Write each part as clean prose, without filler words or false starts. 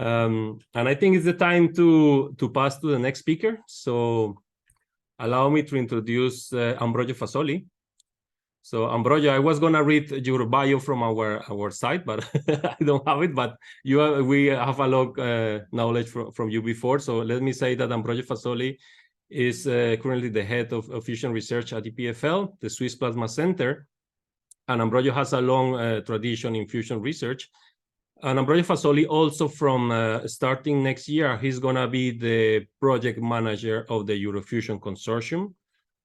And I think it's the time to pass to the next speaker. So allow me to introduce Ambrogio Fasoli. So Ambrogio, I was gonna read your bio from our site, but I don't have it. But we have a lot of knowledge from you before. So let me say that Ambrogio Fasoli is currently the head of fusion research at EPFL, the Swiss Plasma Center, and Ambrogio has a long tradition in fusion research. And Ambrogio Fasoli also from starting next year, he's gonna be the project manager of the EUROfusion consortium.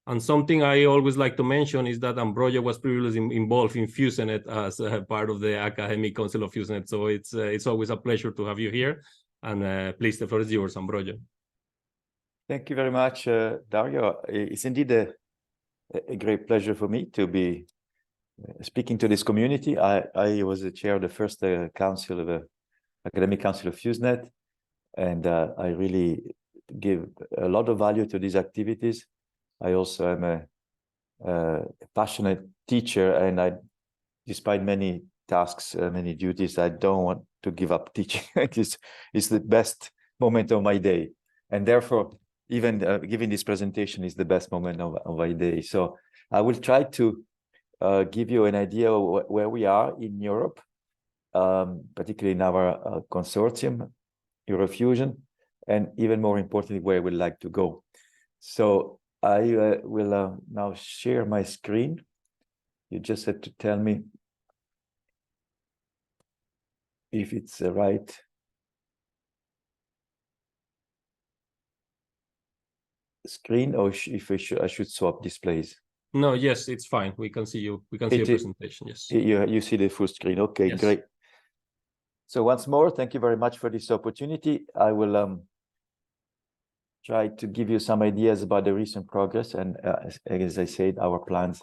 And something I always like to mention is that Ambrogio was previously involved in FusionNet as part of the academic council of FusionNet. So it's always a pleasure to have you here. And please, the floor is yours, Ambrogio. Thank you very much, Dario. It's indeed a great pleasure for me to be speaking to this community. I was the chair of the first council of the academic council of FusionNet, and I really give a lot of value to these activities. I also am a passionate teacher, and despite many tasks, many duties, I don't want to give up teaching. It's the best moment of my day, and therefore, even giving this presentation is the best moment of my day. So I will try to give you an idea of where we are in Europe, particularly in our consortium, EUROfusion, and even more importantly, where we'd like to go. So I will now share my screen. You just have to tell me if it's the right. Screen, or if I should swap displays. No, yes, it's fine. We can see you. We can see your presentation. Yes. You see the full screen. Okay, yes. Great. So once more, thank you very much for this opportunity. I will try to give you some ideas about the recent progress and, as I said, our plans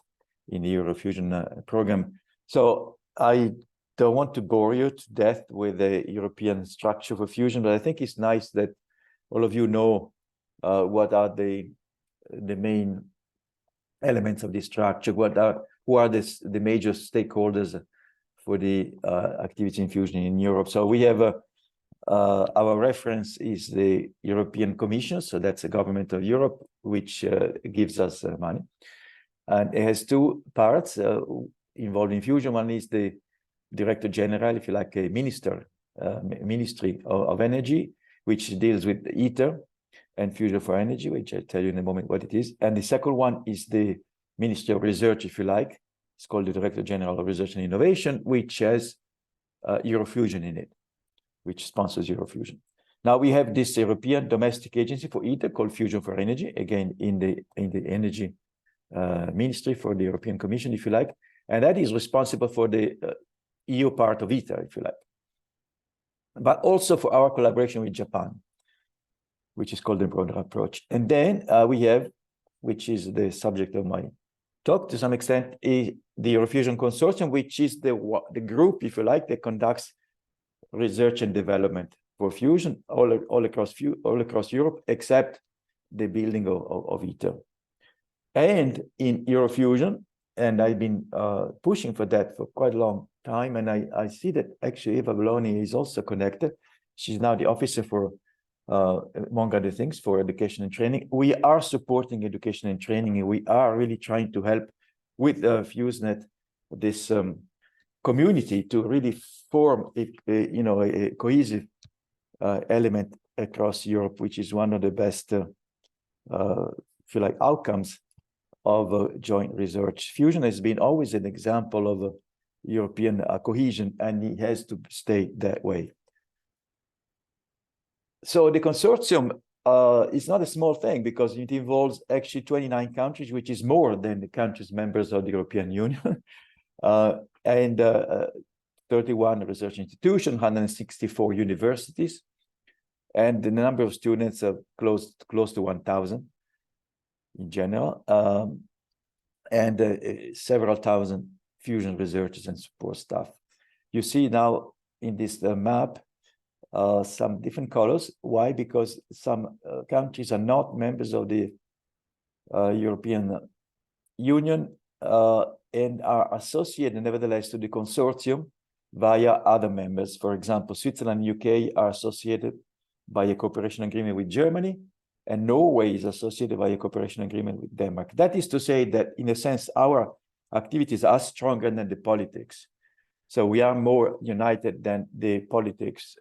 in the EUROfusion program. So I don't want to bore you to death with the European structure for fusion, but I think it's nice that all of you know what are the main elements of this structure, who are the major stakeholders for the activity in fusion in Europe. So we have our reference is the European Commission, so that's the government of Europe, which gives us money. And it has two parts involved in fusion. One is the Director General, if you like, a Ministry of Energy, which deals with ITER and fusion for energy, which I'll tell you in a moment what it is. And the second one is the Ministry of Research, if you like. It's called the Director General of Research and Innovation, which has EUROfusion in it, which sponsors EUROfusion. Now we have this European domestic agency for ITER called Fusion for Energy, again in the Energy Ministry for the European Commission, if you like, and that is responsible for the EU part of ITER, if you like, but also for our collaboration with Japan, which is called the broader approach. And then we have, which is the subject of my talk to some extent, is the EUROfusion Consortium, which is the group, if you like, that conducts research and development for fusion all across Europe, except the building of ITER. And in EUROfusion, and I've been pushing for that for quite a long time, and I see that actually Eva Bologna is also connected. She's now the officer for, among other things, for education and training. We are supporting education and training, and we are really trying to help with FuseNet, this community, to really form a cohesive element across Europe, which is one of the best, if you like, outcomes of joint research. Fusion has been always an example of European cohesion, and it has to stay that way. So the consortium is not a small thing, because it involves actually 29 countries, which is more than the countries members of the European Union, and 31 research institutions, 164 universities, and the number of students are close to 1,000 in general, and several thousand fusion researchers and support staff. You see now in this map some different colors. Why? Because some countries are not members of the European Union and are associated nevertheless to the consortium, via other members. For example, Switzerland and UK are associated by a cooperation agreement with Germany, and Norway is associated by a cooperation agreement with Denmark. That is to say that, in a sense, our activities are stronger than the politics. So we are more united than the politics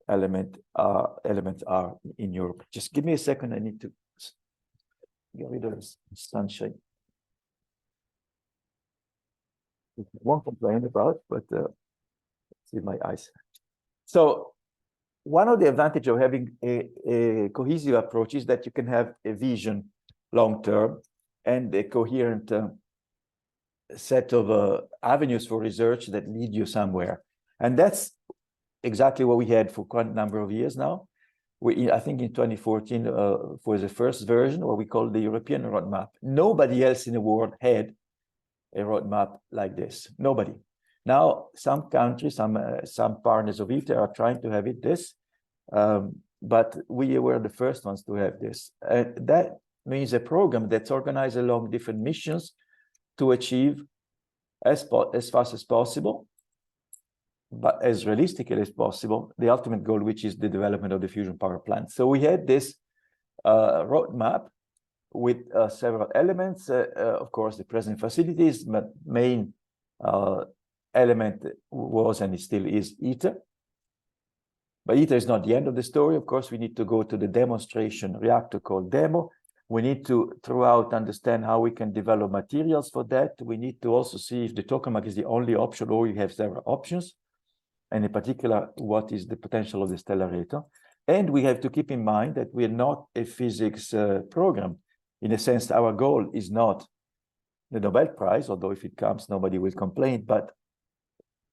elements are in Europe. Just give me a second. I need to get rid of the sunshine. Won't complain about, but see my eyes. So one of the advantages of having a cohesive approach is that you can have a vision long-term and a coherent set of avenues for research that lead you somewhere. And that's exactly what we had for quite a number of years now. I think in 2014, for the first version, what we call the European roadmap. Nobody else in the world had a roadmap like this. Nobody. Now, some countries, some partners of ITER are trying to have this, but we were the first ones to have this. That means a program that's organized along different missions to achieve as fast as possible, but as realistically as possible, the ultimate goal, which is the development of the fusion power plant. So we had this roadmap with several elements. Of course, the present facilities, but main element was and it still is ITER. But ITER is not the end of the story. Of course, we need to go to the demonstration reactor called demo. We need to, throughout, understand how we can develop materials for that. We need to also see if the tokamak is the only option or you have several options, and in particular, what is the potential of the stellarator. And we have to keep in mind that we are not a physics program. In a sense, our goal is not the Nobel Prize, although if it comes, nobody will complain, but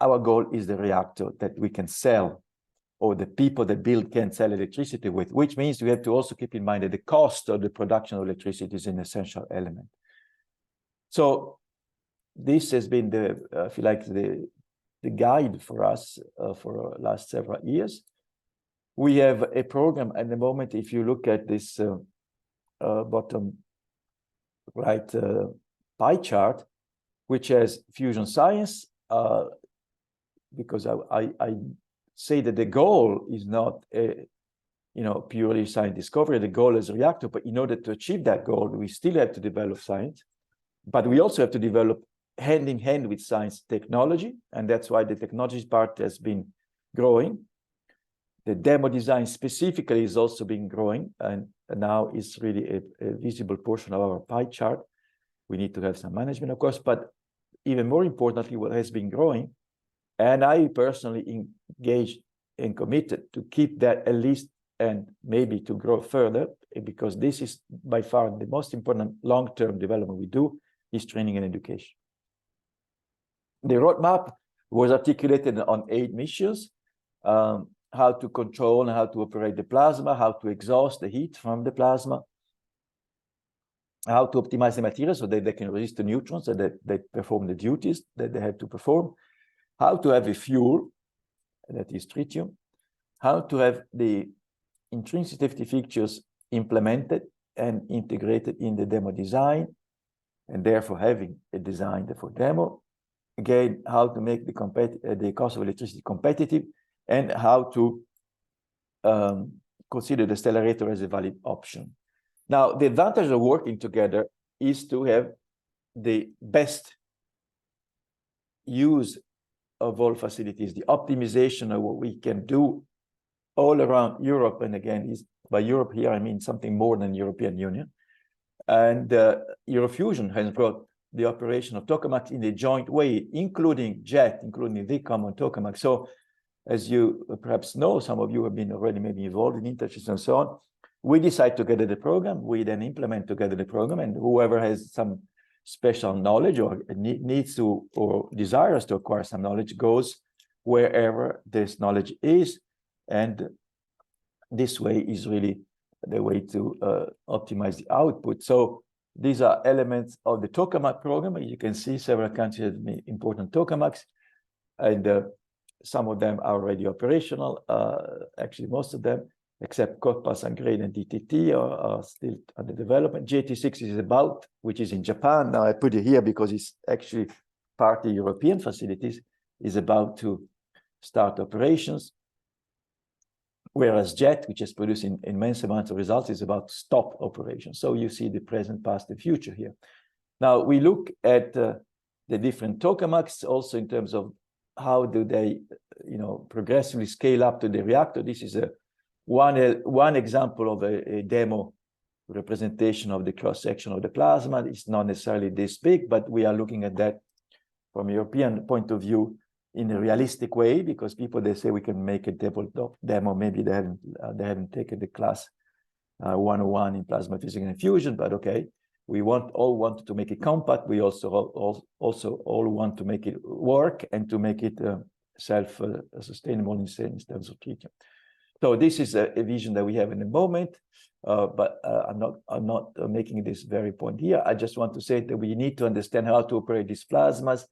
our goal is the reactor that we can sell, or the people that build can sell electricity with, which means we have to also keep in mind that the cost of the production of electricity is an essential element. So this has been the, if you like, the guide for us for the last several years. We have a program at the moment. If you look at this bottom right pie chart, which has fusion science, because I say that the goal is not a, purely science discovery. The goal is a reactor, but in order to achieve that goal, we still have to develop science, but we also have to develop hand in hand with science technology, and that's why the technology part has been growing. The demo design specifically is also been growing, and now it's really a visible portion of our pie chart. We need to have some management, of course, but even more importantly, what has been growing, and I personally engaged and committed to keep that at least and maybe to grow further, because this is by far the most important long-term development we do, is training and education. The roadmap was articulated on 8 missions: how to control and how to operate the plasma, how to exhaust the heat from the plasma, how to optimize the material so that they can resist the neutrons and that they perform the duties that they have to perform, how to have a fuel, that is tritium, how to have the intrinsic safety features implemented and integrated in the demo design, and therefore having a design for demo. Again, how to make the cost of electricity competitive, and how to consider the stellarator as a valid option. Now, the advantage of working together is to have the best use of all facilities, the optimization of what we can do all around Europe. And again, by Europe here, I mean something more than European Union. And EUROfusion has brought the operation of tokamaks in a joint way, including JET, including the common tokamak. So as you perhaps know, some of you have been already maybe involved in internships and so on. We decide together the program, we then implement together the program, and whoever has some special knowledge or needs to or desires to acquire some knowledge goes wherever this knowledge is. And this way is really the way to optimize the output. So these are elements of the tokamak program. You can see several countries have important tokamaks, and some of them are already operational. Actually, most of them, except Kotpas and Grain and DTT, are still under development. JT6 is about, which is in Japan. Now I put it here because it's actually partly European facilities. is about to start operations, whereas JET, which is producing immense amounts of results, is about to stop operations. So you see the present, past, and future here. Now we look at the different tokamaks also in terms of how do they, progressively scale up to the reactor. This is one example of a demo representation of the cross-section of the plasma. It's not necessarily this big, but we are looking at that from a European point of view in a realistic way, because people, they say we can make a demo. Maybe they haven't taken the class 101 in plasma physics and fusion, but okay. We all want to make it compact. We also all want to make it work and to make it self-sustainable in terms of treatment. So this is a vision that we have in the moment, but I'm not making this very point here. I just want to say that we need to understand how to operate these plasmas,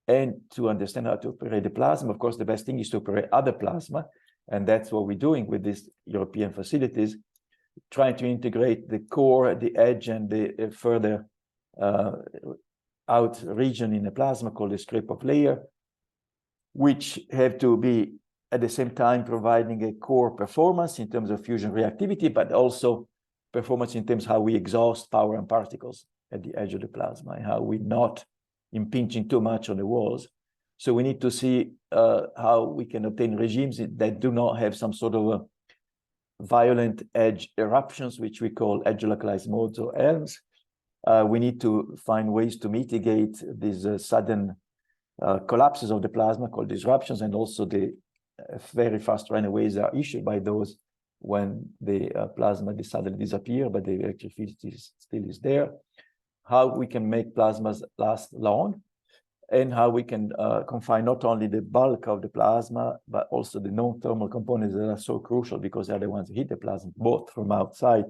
and to understand how to operate the plasma, of course, the best thing is to operate other plasma, and that's what we're doing with these European facilities, trying to integrate the core, the edge, and the further out region in the plasma called the scrape-off layer, which have to be at the same time providing a core performance in terms of fusion reactivity, but also performance in terms of how we exhaust power and particles at the edge of the plasma, and how we're not impinging too much on the walls. So we need to see how we can obtain regimes that do not have some sort of violent edge eruptions, which we call edge localized modes or ELMs. We need to find ways to mitigate these sudden collapses of the plasma called disruptions, and also the very fast runaways are issued by those when the plasma suddenly disappear, but the electricity still is there. How we can make plasmas last long, and how we can confine not only the bulk of the plasma, but also the non-thermal components that are so crucial, because they're the ones that heat the plasma, both from outside,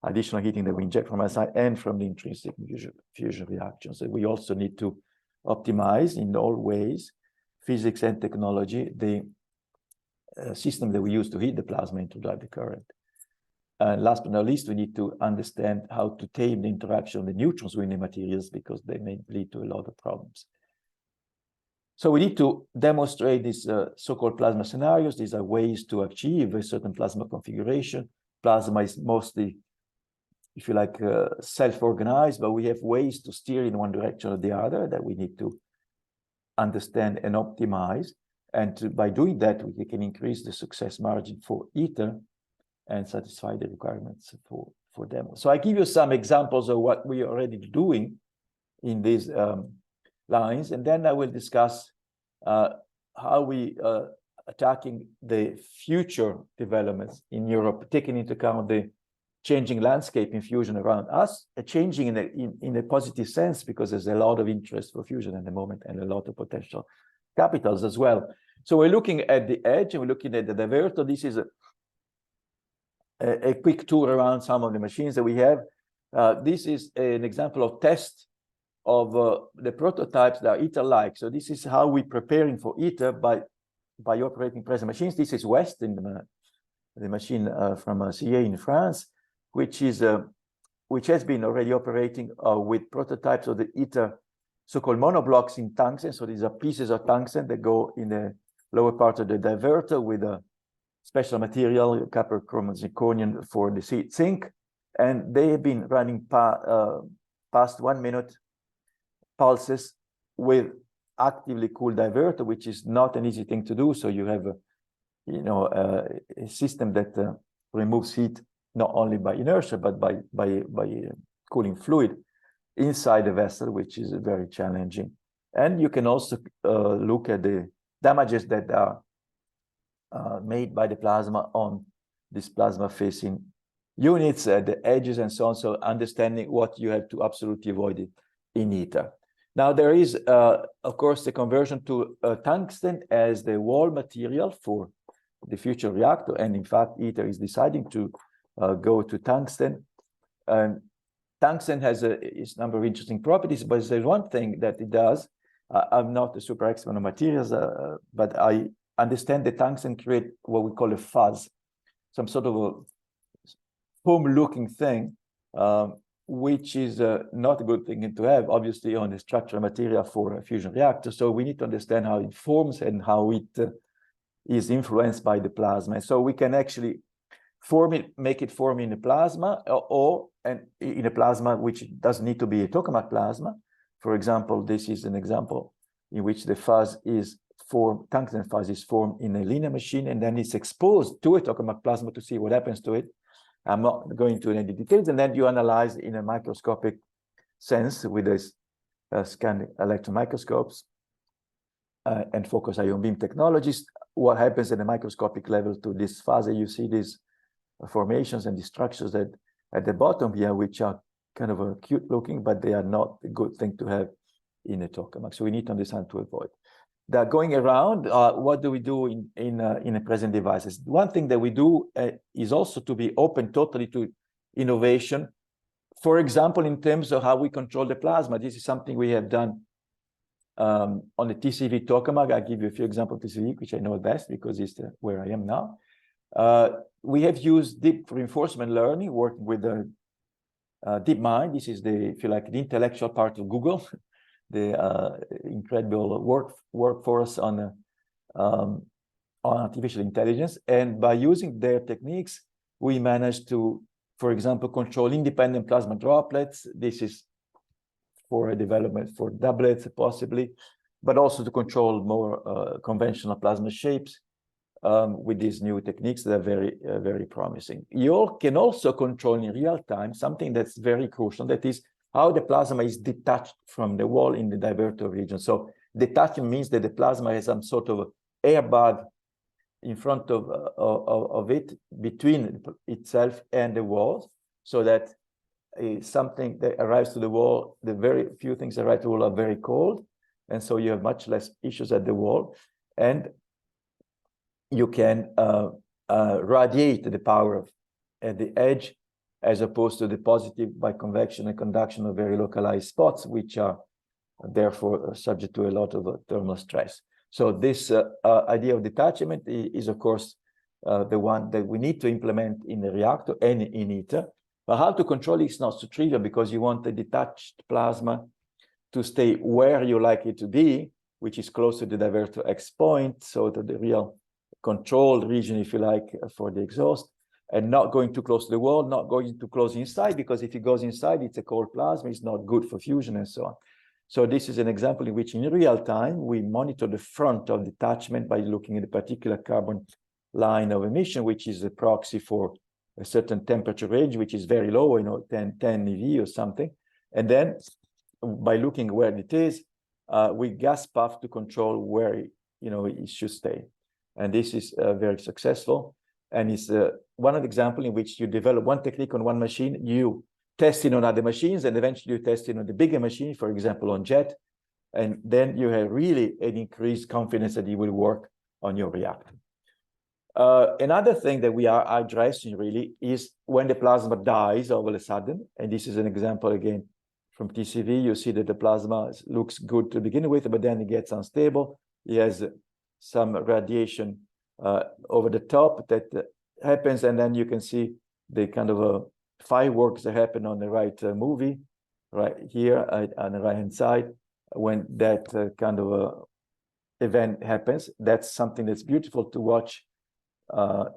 additional heating that we inject from outside, and from the intrinsic fusion reactions. So we also need to optimize in all ways, physics and technology, the system that we use to heat the plasma and to drive the current. And last but not least, we need to understand how to tame the interaction of the neutrons with the materials, because they may lead to a lot of problems. So we need to demonstrate these so-called plasma scenarios. These are ways to achieve a certain plasma configuration. Plasma is mostly, if you like, self-organized, but we have ways to steer in one direction or the other that we need to understand and optimize. And by doing that, we can increase the success margin for ITER and satisfy the requirements for demo. So I give you some examples of what we are already doing in these lines, and then I will discuss how we attacking the future developments in Europe, taking into account the changing landscape in fusion around us, changing in a positive sense, because there's a lot of interest for fusion at the moment and a lot of potential capitals as well. So we're looking at the edge and we're looking at the divertor. This is a quick tour around some of the machines that we have. This is an example of test of the prototypes that are ITER-like. So this is how we're preparing for ITER by operating present machines. This is West, in the machine from CA in France, which has been already operating with prototypes of the ITER so-called monoblocks in tungsten. So these are pieces of tungsten that go in the lower part of the diverter with a special material, copper, chromium, zirconium for the seat sink. And they have been running past 1 minute pulses with actively cooled diverter, which is not an easy thing to do. So you have a system that removes heat not only by inertia, but by cooling fluid inside the vessel, which is very challenging. And you can also look at the damages that are made by the plasma on these plasma facing units at the edges and so on. So understanding what you have to absolutely avoid it in ITER. Now there is, of course, the conversion to tungsten as the wall material for the future reactor. And in fact, ITER is deciding to go to tungsten. And tungsten has a number of interesting properties, but there's one thing that it does. I'm not a super expert on materials, but I understand that tungsten create what we call a fuzz, some sort of a foam-looking thing, which is not a good thing to have, obviously, on the structural material for a fusion reactor. So we need to understand how it forms and how it is influenced by the plasma. And so we can actually form it, make it form in a plasma, or in a plasma which doesn't need to be a tokamak plasma. For example, this is an example in which the fuzz is formed, tungsten fuzz is formed in a linear machine, and then it's exposed to a tokamak plasma to see what happens to it. I'm not going into any details, and then you analyze in a microscopic sense with this scanning electron microscopes and focus ion beam technologies, what happens at the microscopic level to this fuzz. You see these formations and these structures that at the bottom here, which are kind of cute looking, but they are not a good thing to have in a tokamak. So we need to understand to avoid that. Going around, what do we do in a present devices? One thing that we do is also to be open totally to innovation. For example, in terms of how we control the plasma, this is something we have done on the TCV tokamak. I'll give you a few examples of TCV, which I know best because it's where I am now. We have used deep reinforcement learning, working with the DeepMind. This is the, if you like, the intellectual part of Google, the incredible workforce on artificial intelligence. And by using their techniques, we managed to, for example, control independent plasma droplets. This is for a development for doublets, possibly, but also to control more conventional plasma shapes with these new techniques that are very promising. You can also control in real time something that's very crucial, that is how the plasma is detached from the wall in the divertor region. So detachment means that the plasma has some sort of airbag in front of it, between itself and the walls, so that something that arrives to the wall, the very few things that arrive to the wall are very cold, and so you have much less issues at the wall, and you can radiate the power at the edge, as opposed to the positive by convection and conduction of very localized spots, which are therefore subject to a lot of thermal stress. So this idea of detachment is, of course, the one that we need to implement in the reactor and in ITER. But how to control it is not so trivial, because you want the detached plasma to stay where you like it to be, which is close to the divertor X point, so to the real controlled region, if you like, for the exhaust, and not going too close to the wall, not going too close inside, because if it goes inside, it's a cold plasma, it's not good for fusion and so on. So this is an example in which in real time, we monitor the front of detachment by looking at a particular carbon line of emission, which is a proxy for a certain temperature range, which is very low, 10 eV or something. And then by looking where it is, we gas path to control where it should stay. And this is very successful. And it's one of the examples in which you develop one technique on one machine, you test it on other machines, and eventually you test it on the bigger machine, for example, on jet. And then you have really an increased confidence that it will work on your reactor. Another thing that we are addressing really is when the plasma dies all of a sudden. And this is an example again from TCV. You see that the plasma looks good to begin with, but then it gets unstable. It has some radiation over the top that happens, and then you can see the kind of fireworks that happen on the right movie, right here on the right-hand side, when that kind of event happens. That's something that's beautiful to watch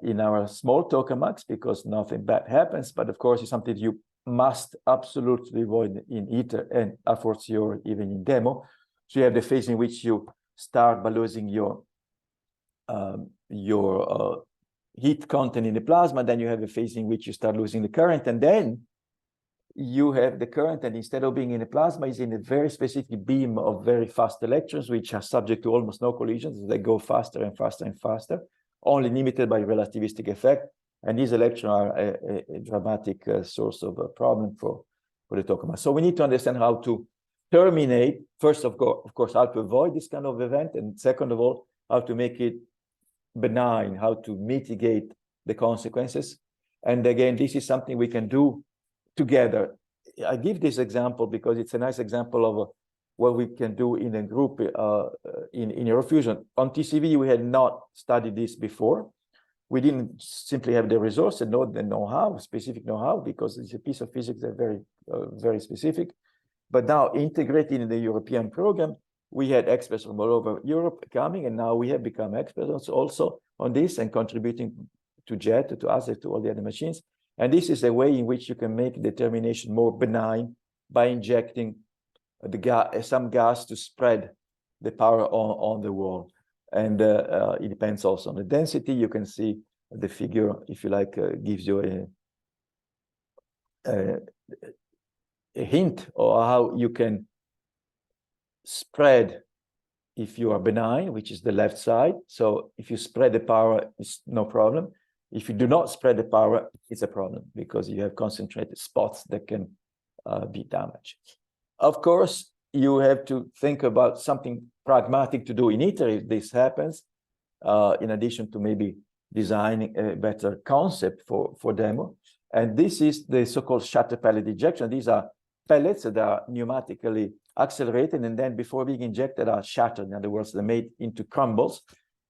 in our small tokamaks, because nothing bad happens, but of course it's something you must absolutely avoid in ITER and a fortiori even in demo. So you have the phase in which you start by losing your heat content in the plasma, then you have a phase in which you start losing the current, and then you have the current, and instead of being in the plasma, is in a very specific beam of very fast electrons, which are subject to almost no collisions. They go faster and faster and faster, only limited by relativistic effect. And these electrons are a dramatic source of a problem for the tokamak. So we need to understand how to terminate, first of course, how to avoid this kind of event, and second of all, how to make it benign, how to mitigate the consequences. And again, this is something we can do together. I give this example because it's a nice example of what we can do in a group in EUROfusion. On TCV, we had not studied this before. We didn't simply have the resource and the know-how, specific know-how, because it's a piece of physics that's very very specific. But now integrated in the European program, we had experts from all over Europe coming, and now we have become experts also on this and contributing to JET, to us, to all the other machines. And this is a way in which you can make determination more benign by injecting some gas to spread the power on the wall. And it depends also on the density. You can see the figure, if you like, gives you a hint of how you can spread if you are benign, which is the left side. So if you spread the power, it's no problem. If you do not spread the power, it's a problem because you have concentrated spots that can be damaged. Of course, you have to think about something pragmatic to do in Italy if this happens, in addition to maybe designing a better concept for demo. And this is the so-called shatter pellet ejection. These are pellets that are pneumatically accelerated, and then before being injected are shattered. In other words, they're made into crumbles,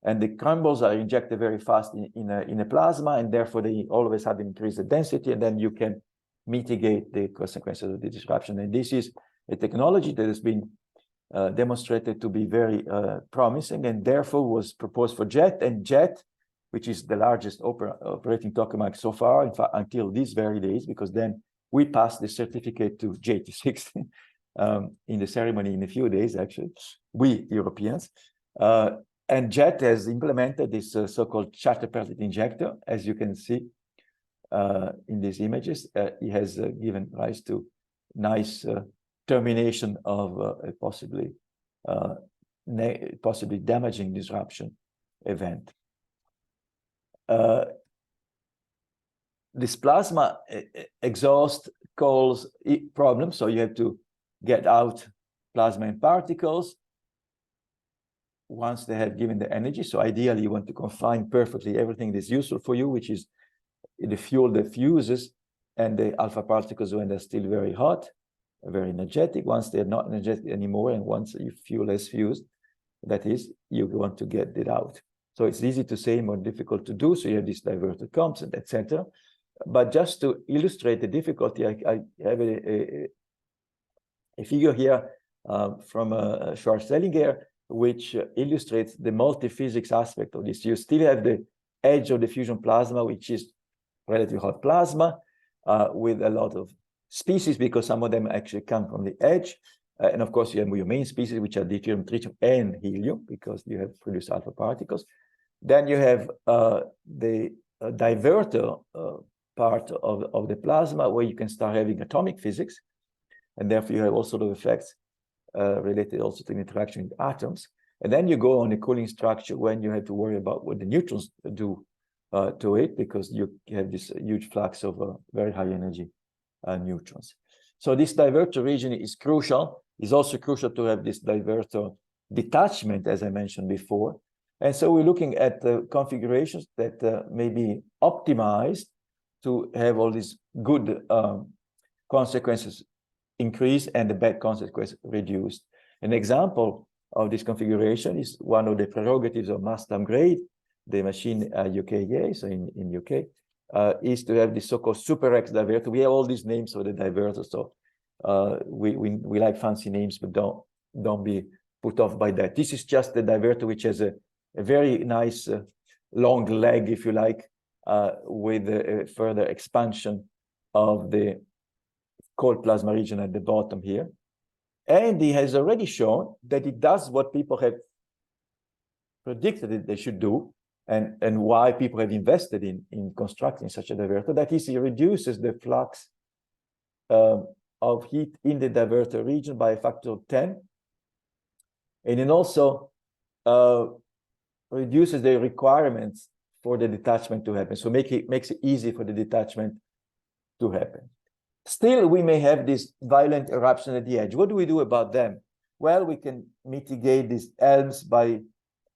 and the crumbles are injected very fast in a plasma, and therefore they all of a sudden increase the density, and then you can mitigate the consequences of the disruption. And this is a technology that has been demonstrated to be very promising, and therefore was proposed for JET. And JET, which is the largest operating tokamak so far, in fact, until these very days, because then we passed the certificate to J86 in the ceremony in a few days, actually, we Europeans. And JET has implemented this so-called shatter pellet injector, as you can see in these images. It has given rise to nice termination of a possibly damaging disruption event. This plasma exhaust causes problems, so you have to get out plasma and particles once they have given the energy. So ideally, you want to confine perfectly everything that's useful for you, which is the fuel that fuses and the alpha particles when they're still very hot, very energetic. Once they're not energetic anymore, and once your fuel is fused, that is, you want to get it out. So it's easy to say, more difficult to do. So you have these diverted comps, etc. But just to illustrate the difficulty, I have a figure here from Schwarzschild, which illustrates the multi-physics aspect of this. You still have the edge of the fusion plasma, which is relatively hot plasma with a lot of species, because some of them actually come from the edge. And of course, you have your main species, which are deuterium, tritium, and helium, because you have produced alpha particles. Then you have the diverter part of the plasma, where you can start having atomic physics, and therefore you have all sorts of effects related also to the interaction with atoms. And then you go on the cooling structure when you have to worry about what the neutrons do to it, because you have this huge flux of very high energy neutrons. So this diverter region is crucial. It's also crucial to have this diverter detachment, as I mentioned before. And so we're looking at configurations that may be optimized to have all these good consequences increased and the bad consequences reduced. An example of this configuration is one of the prerogatives of Mastam grade, the machine UKA, so in UK, is to have this so-called Super X diverter. We have all these names for the diverters, so we like fancy names, but don't be put off by that. This is just the diverter which has a very nice long leg, if you like, with a further expansion of the cold plasma region at the bottom here. And he has already shown that it does what people have predicted that they should do, and why people have invested in constructing such a diverter. That is, it reduces the flux of heat in the diverter region by a factor of 10. And it also reduces the requirements for the detachment to happen. So makes it easy for the detachment to happen. Still, we may have this violent eruption at the edge. What do we do about them? Well, we can mitigate these ELMs by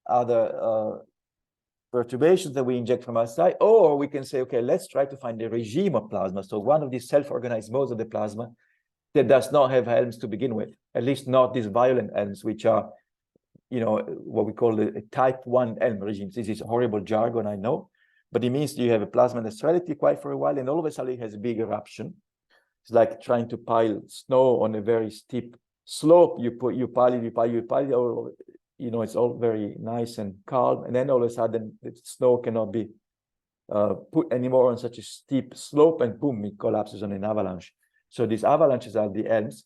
other perturbations that we inject from outside, or we can say, okay, let's try to find a regime of plasma. So one of these self-organized modes of the plasma that does not have ELMs to begin with, at least not these violent ELMs, which are, you know, what we call a type 1 ELM regime. This is horrible jargon, I know, but it means you have a plasma that's relatively quiet for a while, and all of a sudden it has a big eruption. It's like trying to pile snow on a very steep slope. You pile it, or it's all very nice and calm, and then all of a sudden the snow cannot be put anymore on such a steep slope, and boom, it collapses on an avalanche. So these avalanches are the elms,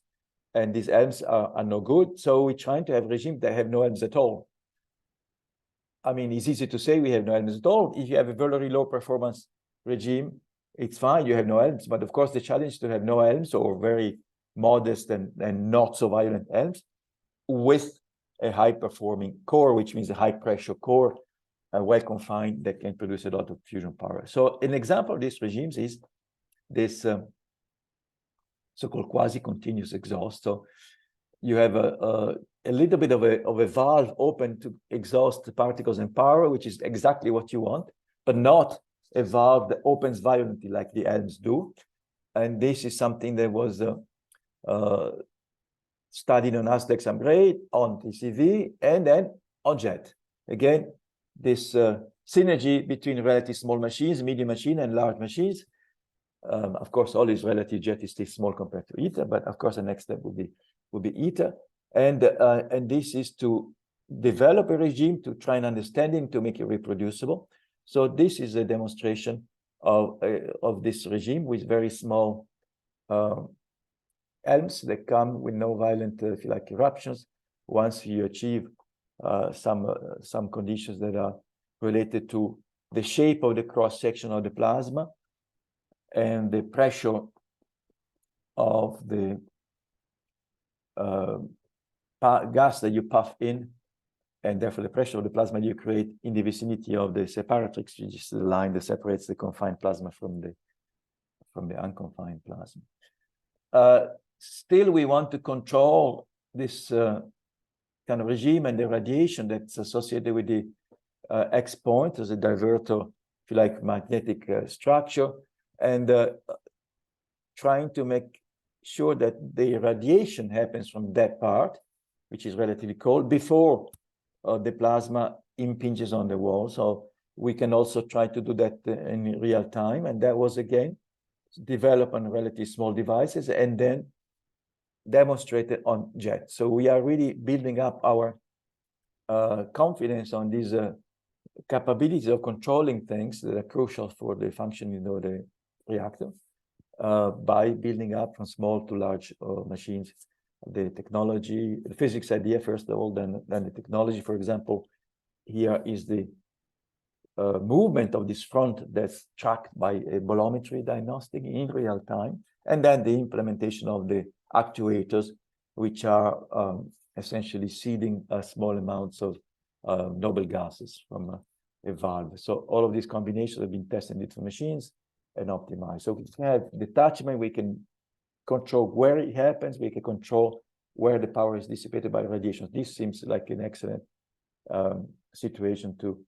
and these elms are no good. So we're trying to have regimes that have no elms at all. I mean, it's easy to say we have no elms at all. If you have a very low performance regime, it's fine, you have no elms. But of course, the challenge is to have no elms, or very modest and not so violent elms, with a high performing core, which means a high pressure core, well confined, that can produce a lot of fusion power. So an example of these regimes is this so-called quasi-continuous exhaust. So you have a little bit of a valve open to exhaust the particles and power, which is exactly what you want, but not a valve that opens violently like the elms do. And this is something that was studied on Ambrogio, on TCV, and then on jet. Again, this synergy between relatively small machines, medium machine, and large machines. Of course, all is relative. Jet is still small compared to ITER, but of course the next step would be ITER. And this is to develop a regime, to try and understand it, to make it reproducible. So this is a demonstration of this regime with very small elms that come with no violent, if you like, eruptions. Once you achieve some conditions that are related to the shape of the cross section of the plasma and the pressure of the gas that you puff in, and therefore the pressure of the plasma you create in the vicinity of the separatrix, which is the line that separates the confined plasma from the unconfined plasma. Still, we want to control this kind of regime and the radiation that's associated with the X point as a divertor, if you like, magnetic structure, and trying to make sure that the radiation happens from that part, which is relatively cold, before the plasma impinges on the wall. So we can also try to do that in real time. And that was, again, developed on relatively small devices and then demonstrated on jet. So we are really building up our confidence on these capabilities of controlling things that are crucial for the functioning of the reactor by building up from small to large machines. The technology, the physics idea, first of all, then the technology. For example, here is the movement of this front that's tracked by a bolometry diagnostic in real time, and then the implementation of the actuators, which are essentially seeding small amounts of noble gases from a valve. So all of these combinations have been tested in different machines and optimized. So we can have detachment, we can control where it happens, we can control where the power is dissipated by radiation. This seems like an excellent situation to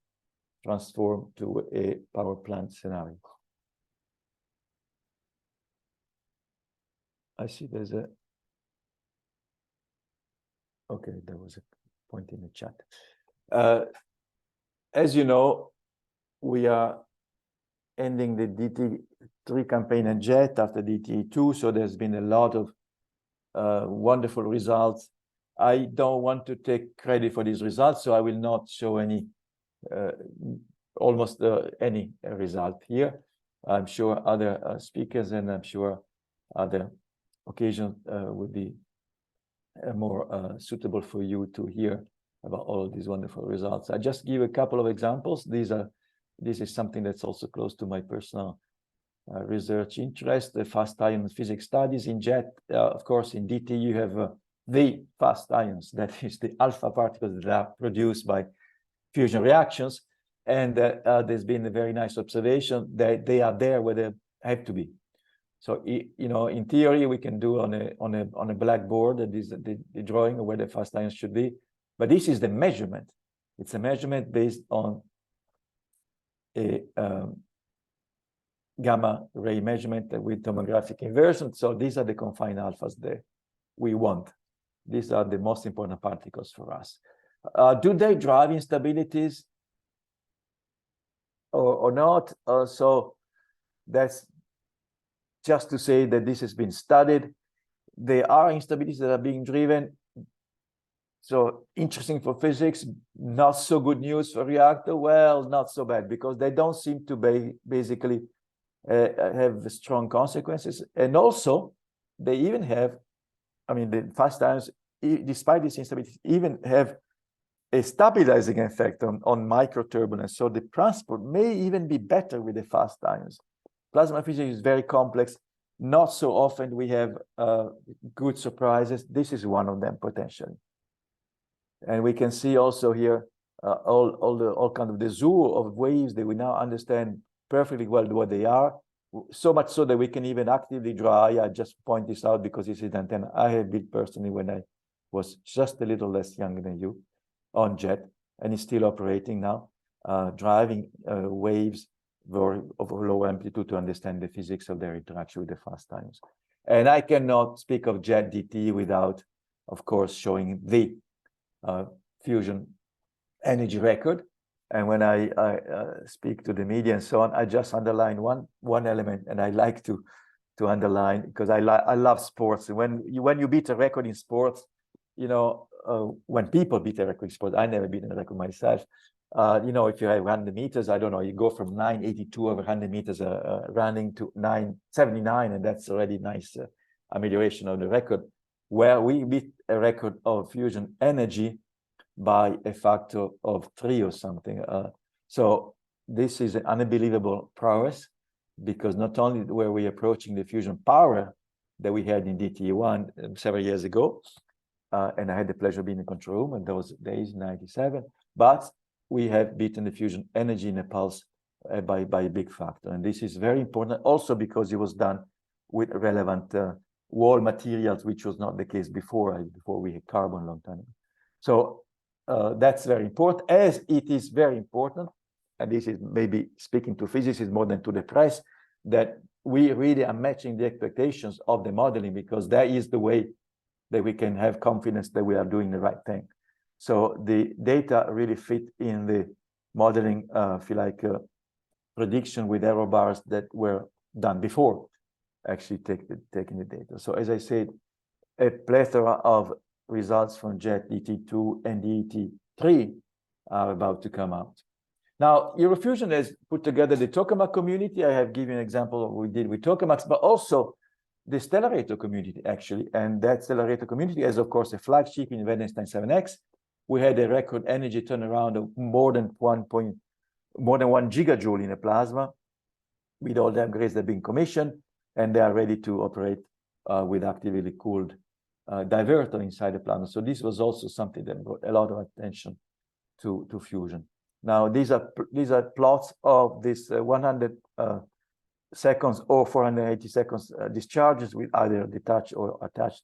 transform to a power plant scenario. I see there's a, okay, there was a point in the chat. As you know, we are ending the DT3 campaign at JET after DT2, so there's been a lot of wonderful results. I don't want to take credit for these results, so I will not show any, almost any result here. I'm sure other speakers and I'm sure other occasions would be more suitable for you to hear about all of these wonderful results. I just give a couple of examples. This is something that's also close to my personal research interest, the fast ion physics studies in JET. Of course, in DT, you have the fast ions, that is the alpha particles that are produced by fusion reactions. And there's been a very nice observation that they are there where they have to be. So, you know, in theory, we can do on a blackboard that is the drawing of where the fast ions should be. But this is the measurement. It's a measurement based on a gamma ray measurement with tomographic inversion. So these are the confined alphas that we want. These are the most important particles for us. Do they drive instabilities or not? So that's just to say that this has been studied. There are instabilities that are being driven. So interesting for physics, not so good news for reactor. Well, not so bad, because they don't seem to be basically have strong consequences. And also, they even have, I mean, the fast ions, despite this instability, even have a stabilizing effect on micro turbulence. So the transport may even be better with the fast ions. Plasma physics is very complex. Not so often we have good surprises. This is one of them potentially. And we can see also here all kind of the zoo of waves that we now understand perfectly well what they are. So much so that we can even actively draw. I just point this out because this is an antenna I have built personally when I was just a little less younger than you on jet, and it's still operating now, driving waves of low amplitude to understand the physics of their interaction with the fast ions. And I cannot speak of jet DT without, of course, showing the fusion energy record. And when I speak to the media and so on, I just underline one element, and I like to underline, because I love sports. When you beat a record in sports, you know, when people beat a record in sports, I never beat a record myself. You know, if you have 100 meters, I don't know, you go from 982 over 100 meters running to 979, and that's already nice amelioration of the record. Where we beat a record of fusion energy by a factor of 3 or something. So this is an unbelievable prowess, because not only were we approaching the fusion power that we had in DT1 several years ago, and I had the pleasure of being in the control room in those days, 97, but we have beaten the fusion energy in a pulse by a big factor. And this is very important also because it was done with relevant wall materials, which was not the case before we had carbon a long time ago. So that's very important, as it is very important, and this is maybe speaking to physicists more than to the press, that we really are matching the expectations of the modeling, because that is the way that we can have confidence that we are doing the right thing. So the data really fit in the modeling, if you like, prediction with error bars that were done before actually taking the data. So as I said, a plethora of results from JET DT2 and DT3 are about to come out. Now, EUROfusion has put together the tokamak community. I have given an example of what we did with tokamaks, but also the stellarator community, actually. And that stellarator community has, of course, a flagship in Wednesday 7X. We had a record energy turnaround of more than 1 gigajoule in a plasma, with all the upgrades that have been commissioned, and they are ready to operate with actively cooled diverter inside the plasma. So this was also something that brought a lot of attention to fusion. Now, these are plots of this 100 seconds or 480 seconds discharges with either detached or attached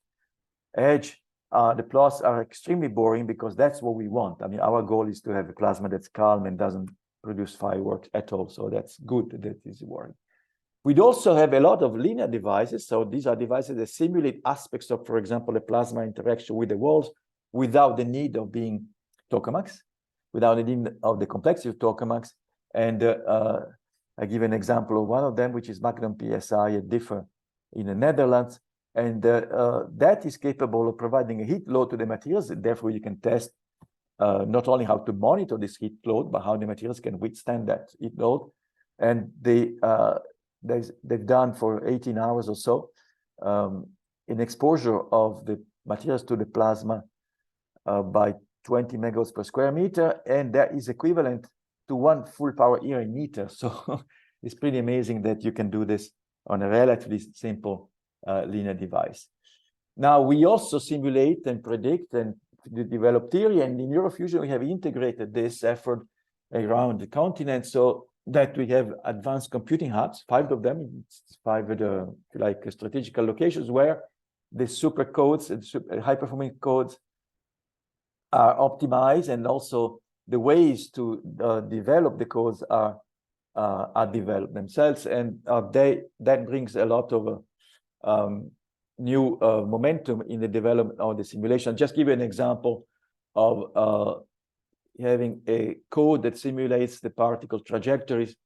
edge. The plots are extremely boring because that's what we want. I mean, our goal is to have a plasma that's calm and doesn't produce fireworks at all. So that's good that is working. We'd also have a lot of linear devices. So these are devices that simulate aspects of, for example, a plasma interaction with the walls without the need of being tokamaks, without the need of the complexity of tokamaks. And I give an example of one of them, which is Magnum PSI at Differ in the Netherlands. And that is capable of providing a heat load to the materials. And therefore, you can test not only how to monitor this heat load, but how the materials can withstand that heat load. And they've done for 18 hours or so an exposure of the materials to the plasma by 20 megawatts per square meter, and that is equivalent to 1 full power era meter. So it's pretty amazing that you can do this on a relatively simple linear device. Now, we also simulate and predict and develop theory, and in EUROfusion we have integrated this effort around the continent so that we have advanced computing hubs, 5 of them, 5 like strategical locations where the super codes and high-performing codes are optimized, and also the ways to develop the codes are developed themselves, and that brings a lot of new momentum in the development of the simulation. Just give you an example of having a code that simulates the particle trajectories,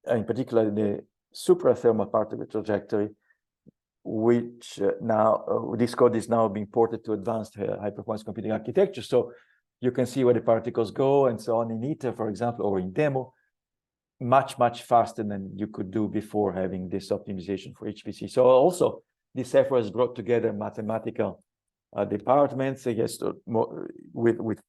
in particular the suprathermal particle trajectory, which now this code is now being ported to advanced high-performance computing architecture. So you can see where the particles go and so on in ITER, for example, or in demo, much faster than you could do before having this optimization for HPC. So also this effort has brought together mathematical departments, I guess, with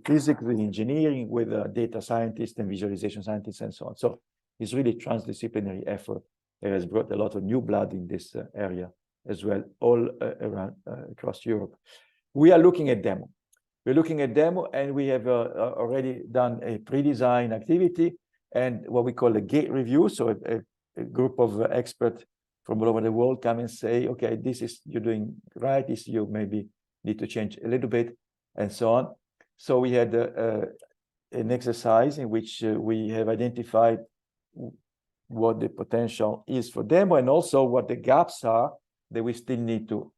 physics, with engineering, with data scientists and visualization scientists and so on. So it's really transdisciplinary effort that has brought a lot of new blood in this area as well, all around across Europe. We are looking at demo. We're looking at demo, and we have already done a pre-design activity and what we call a gate review. So a group of experts from all over the world come and say, okay, this is you're doing right, this you maybe need to change a little bit, and so on. So we had an exercise in which we have identified what the potential is for demo and also what the gaps are that we still need to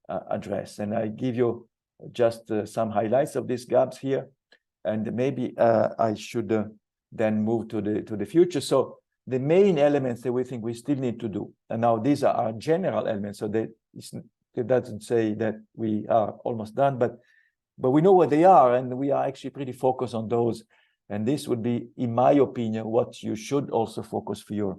address. And I give you just some highlights of these gaps here, and maybe I should then move to the future. So the main elements that we think we still need to do, and now these are our general elements, so that it doesn't say that we are almost done, but we know what they are, and we are actually pretty focused on those. And this would be, in my opinion, what you should also focus for your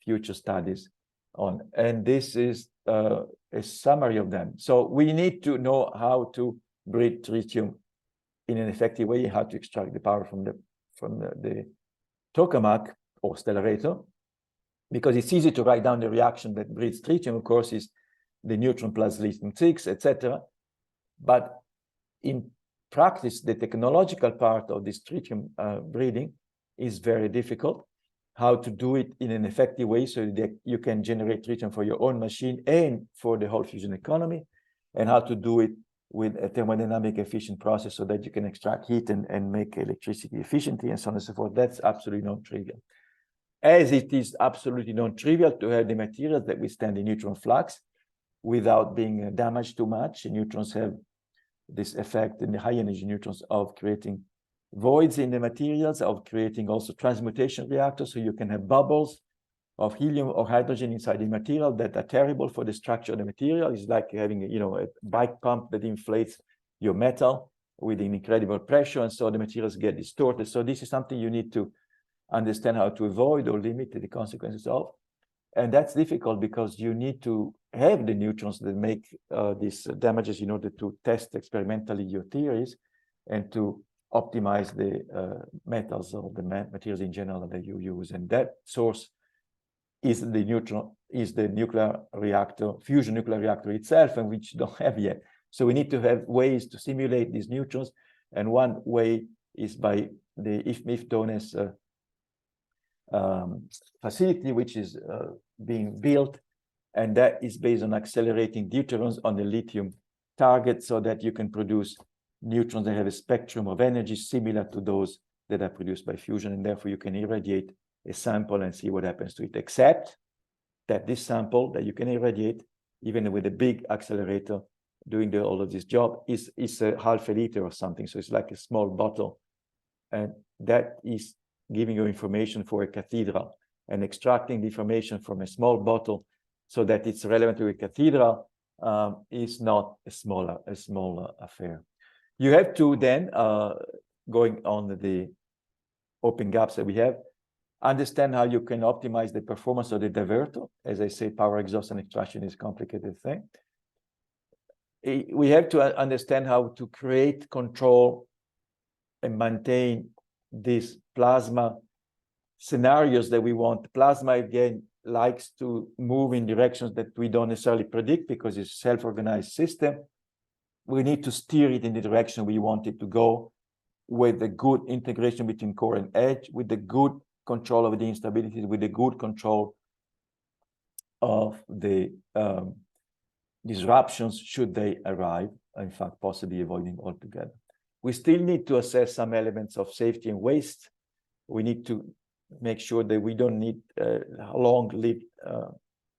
future studies on. And this is a summary of them. So we need to know how to breed tritium in an effective way, how to extract the power from the tokamak or stellarator, because it's easy to write down the reaction that breeds tritium, of course, is the neutron plus lithium-6, etc. But in practice, the technological part of this tritium breeding is very difficult. How to do it in an effective way so that you can generate tritium for your own machine and for the whole fusion economy, and how to do it with a thermodynamic efficient process so that you can extract heat and make electricity efficiently, and so on and so forth. That's absolutely non-trivial. As it is absolutely non-trivial to have the materials that withstand the neutron flux without being damaged too much. And neutrons have this effect in the high energy neutrons of creating voids in the materials, of creating also transmutation reactors, so you can have bubbles of helium or hydrogen inside the material that are terrible for the structure of the material. It's like having a bike pump that inflates your metal with an incredible pressure, and so the materials get distorted. So this is something you need to understand how to avoid or limit the consequences of. And that's difficult because you need to have the neutrons that make these damages in order to test experimentally your theories and to optimize the metals or the materials in general that you use. And that source is the nuclear reactor, fusion nuclear reactor itself, and which you don't have yet. So we need to have ways to simulate these neutrons. And one way is by the IFMIF-TONES facility, which is being built, and that is based on accelerating deuterons on the lithium target so that you can produce neutrons that have a spectrum of energy similar to those that are produced by fusion, and therefore you can irradiate a sample and see what happens to it, except that this sample that you can irradiate, even with a big accelerator doing all of this job, is a half a liter or something, so it's like a small bottle, and that is giving you information for a cathedral, and extracting the information from a small bottle so that it's relevant to a cathedral is not a small affair. You have to then, going on the open gaps that we have, understand how you can optimize the performance of the divertor. As I say, power exhaust and extraction is a complicated thing. We have to understand how to create, control, and maintain these plasma scenarios that we want. Plasma, again, likes to move in directions that we don't necessarily predict because it's a self-organized system. We need to steer it in the direction we want it to go, with a good integration between core and edge, with the good control of the instabilities, with the good control of the disruptions should they arrive, in fact, possibly avoiding altogether. We still need to assess some elements of safety and waste. We need to make sure that we don't need long-lived,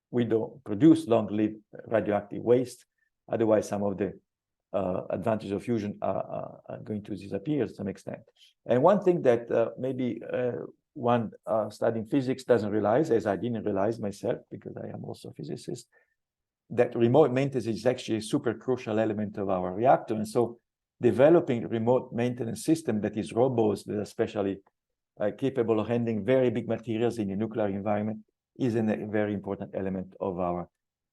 we don't produce long-lived radioactive waste. Otherwise, some of the advantages of fusion are going to disappear to some extent. And one thing that maybe one studying physics doesn't realize, as I didn't realize myself, because I am also a physicist, that remote maintenance is actually a super crucial element of our reactor. And so developing remote maintenance system that is robust, that is especially capable of handling very big materials in the nuclear environment is a very important element of our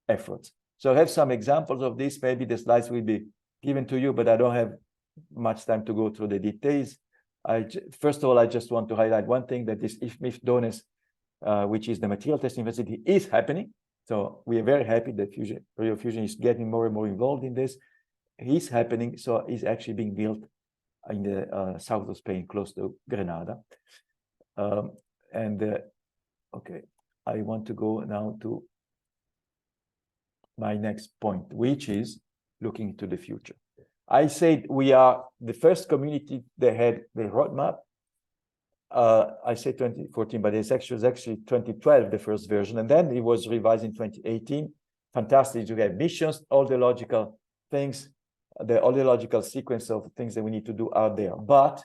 efforts. So I have some examples of this. Maybe the slides will be given to you, but I don't have much time to go through the details. First of all, I just want to highlight one thing, that this EPFL DONES, which is the material testing facility, is happening. So we are very happy that EUROfusion is getting more and more involved in this. It's happening, so it's actually being built in the south of Spain, close to Granada. Okay, I want to go now to my next point, which is looking to the future. I said we are the first community that had the roadmap. I say 2014, but it's actually 2012, the first version, and then it was revised in 2018. Fantastic to have missions, all the logical things, all the logical sequence of things that we need to do out there. But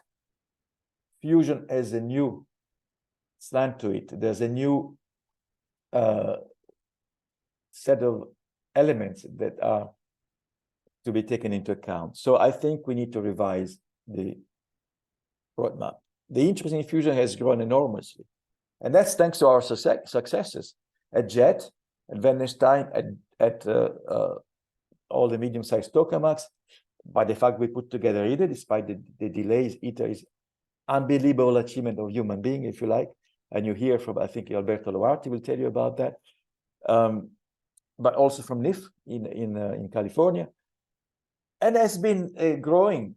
fusion has a new slant to it. There's a new set of elements that are to be taken into account. So I think we need to revise the roadmap. The interest in fusion has grown enormously, and that's thanks to our successes at JET, at Wendenstein, at all the medium-sized tokamaks. By the fact we put together ITER, despite the delays, ITER is unbelievable achievement of human being, if you like. And you hear from, I think, Alberto Loarti will tell you about that. But also from NIF in California. And there's been a growing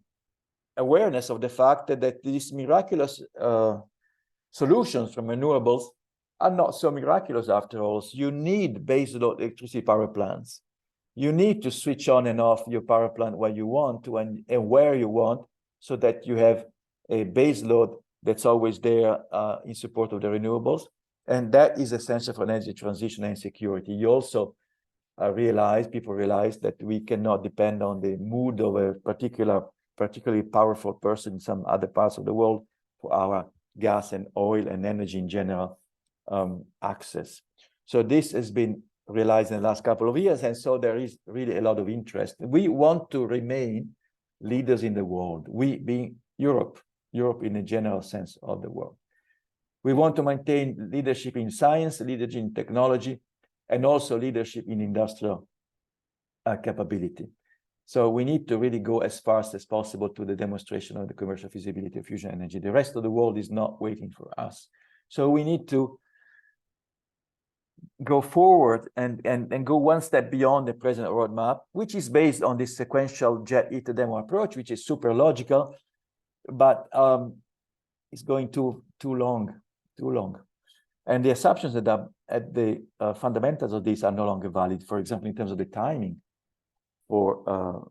awareness of the fact that these miraculous solutions from renewables are not so miraculous after all. So you need baseload electricity power plants. You need to switch on and off your power plant when you want to and where you want, so that you have a baseload that's always there in support of the renewables. And that is essential for energy transition and security. You also people realize that we cannot depend on the mood of a particularly powerful person in some other parts of the world for our gas and oil and energy in general access. So this has been realized in the last couple of years, and so there is really a lot of interest. We want to remain leaders in the world, we being Europe in a general sense of the world. We want to maintain leadership in science, leadership in technology, and also leadership in industrial capability. So we need to really go as fast as possible to the demonstration of the commercial feasibility of fusion energy. The rest of the world is not waiting for us. So we need to go forward and go one step beyond the present roadmap, which is based on this sequential JET ITER demo approach, which is super logical, but it's going too long. And the assumptions that are at the fundamentals of this are no longer valid. For example, in terms of the timing for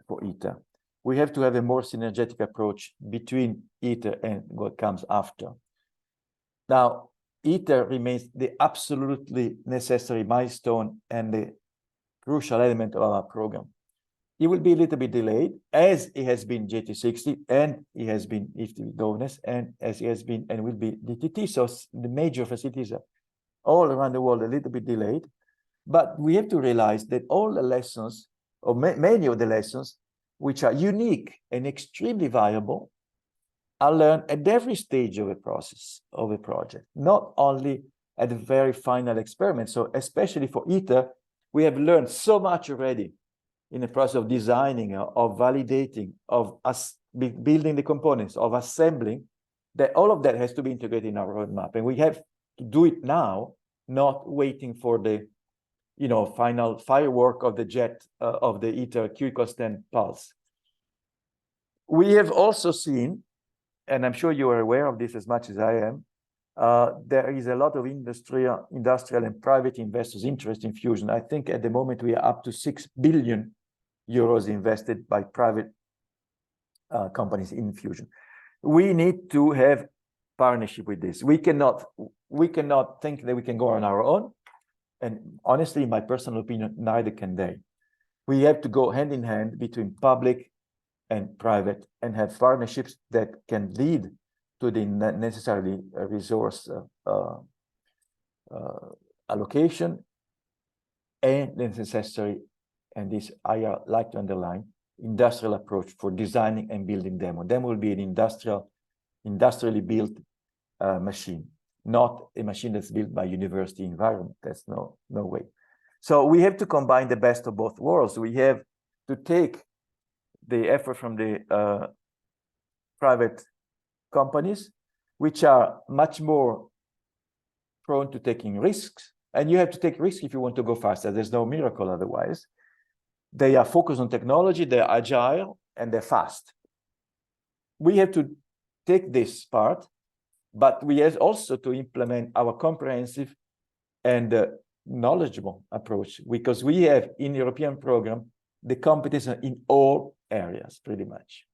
ITER, we have to have a more synergetic approach between ITER and what comes after. Now, ITER remains the absolutely necessary milestone and the crucial element of our program. It will be a little bit delayed, as it has been JT60, and it has been EPFL DONES, and as it has been and will be DTT. So the major facilities are all around the world a little bit delayed. But we have to realize that all the lessons, or many of the lessons, which are unique and extremely valuable, are learned at every stage of a process, of a project, not only at the very final experiment. So especially for ITER, we have learned so much already in the process of designing, of validating, of us building the components, of assembling, that all of that has to be integrated in our roadmap. And we have to do it now, not waiting for the final firework of the JET, of the ITER Q-10 pulse. We have also seen, and I'm sure you are aware of this as much as I am, there is a lot of industrial and private investors' interest in fusion. I think at the moment we are up to 6 billion euros invested by private companies in fusion. We need to have partnership with this. We cannot think that we can go on our own. And honestly, in my personal opinion, neither can they. We have to go hand in hand between public and private and have partnerships that can lead to the necessary resource allocation and the necessary, and this I like to underline, industrial approach for designing and building demo. Demo will be an industrially built machine, not a machine that's built by university environment. That's no way. So we have to combine the best of both worlds. We have to take the effort from the private companies, which are much more prone to taking risks. And you have to take risks if you want to go faster. There's no miracle otherwise. They are focused on technology, they're agile, and they're fast. We have to take this part, but we have also to implement our comprehensive and knowledgeable approach, because we have in the European program the competence in all areas pretty much,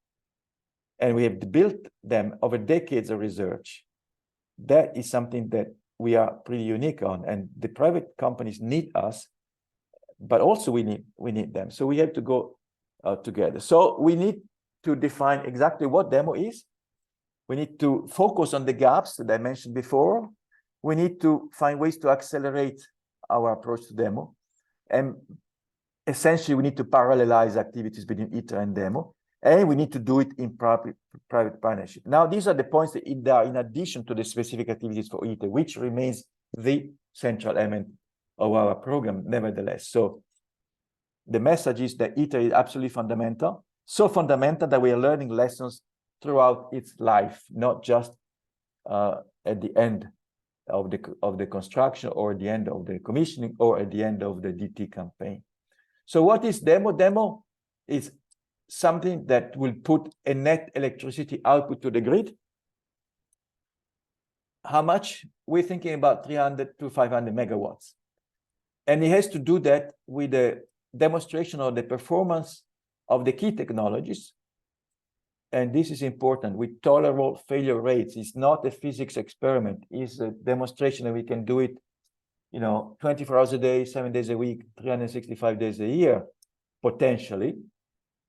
and we have built them over decades of research. That is something that we are pretty unique on, and the private companies need us, but also we need them. So we have to go together. So we need to define exactly what demo is. We need to focus on the gaps that I mentioned before. We need to find ways to accelerate our approach to demo. And essentially, we need to parallelize activities between ITER and demo. And we need to do it in private partnership. Now, these are the points that are in addition to the specific activities for ITER, which remains the central element of our program, nevertheless. So the message is that ITER is absolutely fundamental, so fundamental that we are learning lessons throughout its life, not just at the end of the construction, or at the end of the commissioning, or at the end of the DT campaign. So what is demo? Demo is something that will put a net electricity output to the grid. How much? We're thinking about 300 to 500 megawatts. And it has to do that with a demonstration of the performance of the key technologies. And this is important, with tolerable failure rates. It's not a physics experiment. It's a demonstration that we can do it, 24 hours a day, 7 days a week, 365 days a year, potentially.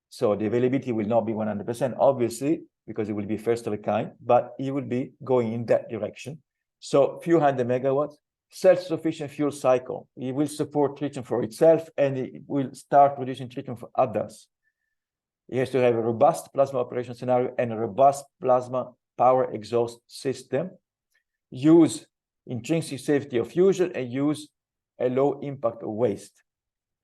So the availability will not be 100%, obviously, because it will be first of a kind, but it will be going in that direction. So few hundred megawatts, self-sufficient fuel cycle. It will support tritium for itself, and it will start producing tritium for others. It has to have a robust plasma operation scenario and a robust plasma power exhaust system. Use intrinsic safety of fusion and use a low impact of waste.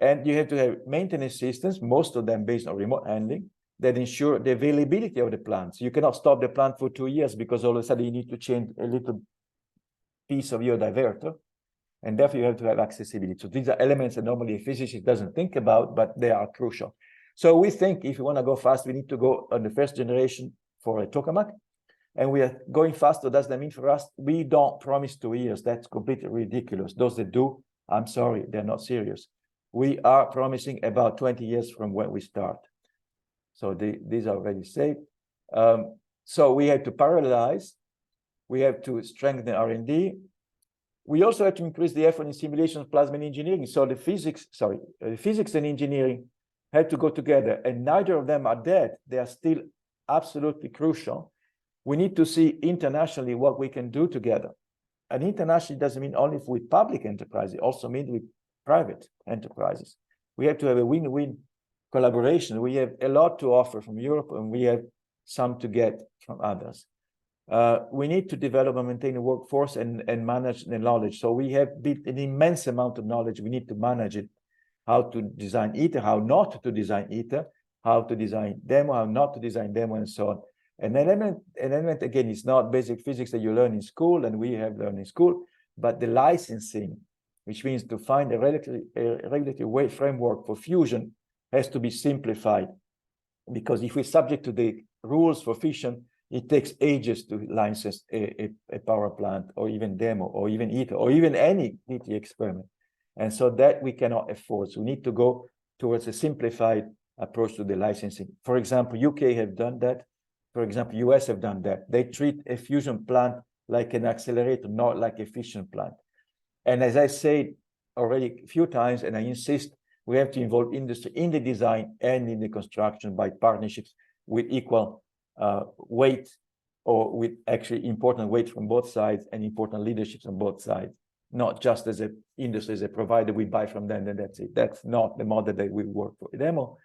And you have to have maintenance systems, most of them based on remote handling, that ensure the availability of the plants. You cannot stop the plant for 2 years because all of a sudden you need to change a little piece of your diverter. And therefore you have to have accessibility. So these are elements that normally a physicist doesn't think about, but they are crucial. So we think if you want to go fast, we need to go on the first generation for a tokamak. And we are going fast. What does that mean for us? We don't promise 2 years. That's completely ridiculous. Those that do, I'm sorry, they're not serious. We are promising about 20 years from when we start. So these are already safe. So we have to parallelize. We have to strengthen R&D. We also have to increase the effort in simulation of plasma engineering. So the physics and engineering have to go together, and neither of them are dead. They are still absolutely crucial. We need to see internationally what we can do together. And internationally doesn't mean only with public enterprise, it also means with private enterprises. We have to have a win-win collaboration. We have a lot to offer from Europe, and we have some to get from others. We need to develop and maintain a workforce and manage the knowledge. So we have built an immense amount of knowledge. We need to manage it. How to design ITER, how not to design ITER, how to design demo, how not to design demo, and so on. An element again, is not basic physics that you learn in school, and we have learned in school, but the licensing, which means to find a regulatory framework for fusion, has to be simplified. Because if we're subject to the rules for fission, it takes ages to license a power plant, or even demo, or even ITER, or even any DT experiment. And so that we cannot afford. So we need to go towards a simplified approach to the licensing. For example, UK have done that. For example, US have done that. They treat a fusion plant like an accelerator, not like a fission plant. And as I said already a few times, and I insist, we have to involve industry in the design and in the construction by partnerships with equal weight or with actually important weight from both sides and important leaderships on both sides, not just as an industry, as a provider, we buy from them and that's it. That's not the model that we work for demo.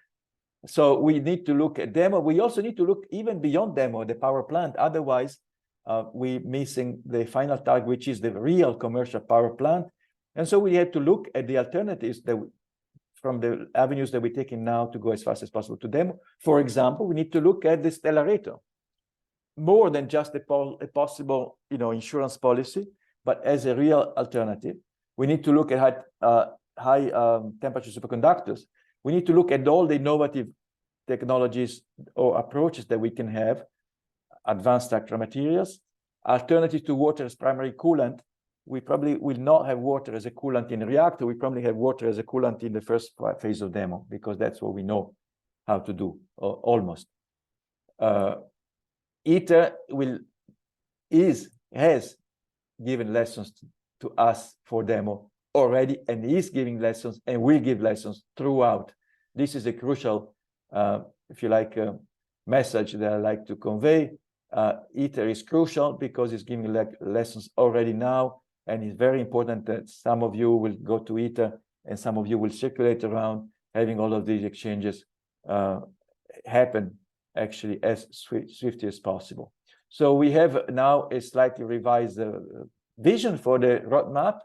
So we need to look at demo. We also need to look even beyond demo, the power plant. Otherwise, we're missing the final target, which is the real commercial power plant. And so we have to look at the alternatives that from the avenues that we're taking now to go as fast as possible to demo. For example, we need to look at the stellarator, more than just a possible, insurance policy, but as a real alternative. We need to look at high temperature superconductors. We need to look at all the innovative technologies or approaches that we can have, advanced structural materials, alternative to water as primary coolant. We probably will not have water as a coolant in a reactor. We probably have water as a coolant in the first phase of demo, because that's what we know how to do, almost. ITER has given lessons to us for demo already, and is giving lessons and will give lessons throughout. This is a crucial, if you like, message that I like to convey. ITER is crucial because it's giving lessons already now, and it's very important that some of you will go to ITER and some of you will circulate around, having all of these exchanges happen actually as swiftly as possible. So we have now a slightly revised vision for the roadmap,